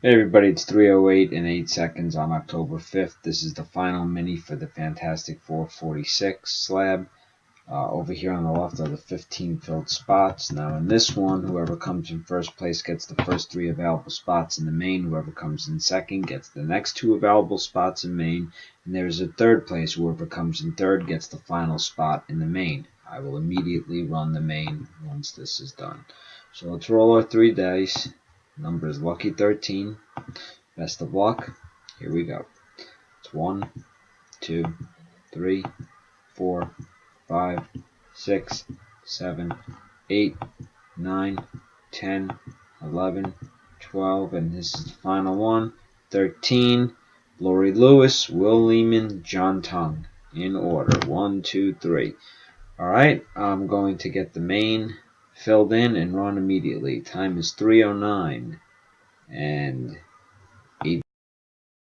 Hey everybody, it's 3:08 and 8 seconds on October 5th. This is the final mini for the Fantastic 446 slab. Over here on the left are the 15 filled spots. Now in this one, whoever comes in first place gets the first 3 available spots in the main. Whoever comes in second gets the next 2 available spots in main. And there's a third place. Whoever comes in third gets the final spot in the main. I will immediately run the main once this is done. So let's roll our 3 dice. Number is lucky 13. Best of luck. Here we go. It's 1, 2, 3, 4, 5, 6, 7, 8, 9, 10, 11, 12, and this is the final one. 13. Lori Lewis, Will Lehman, John Tongue. In order. 1, 2, 3. Alright, I'm going to get the main filled in and run immediately. Time is 3:09. And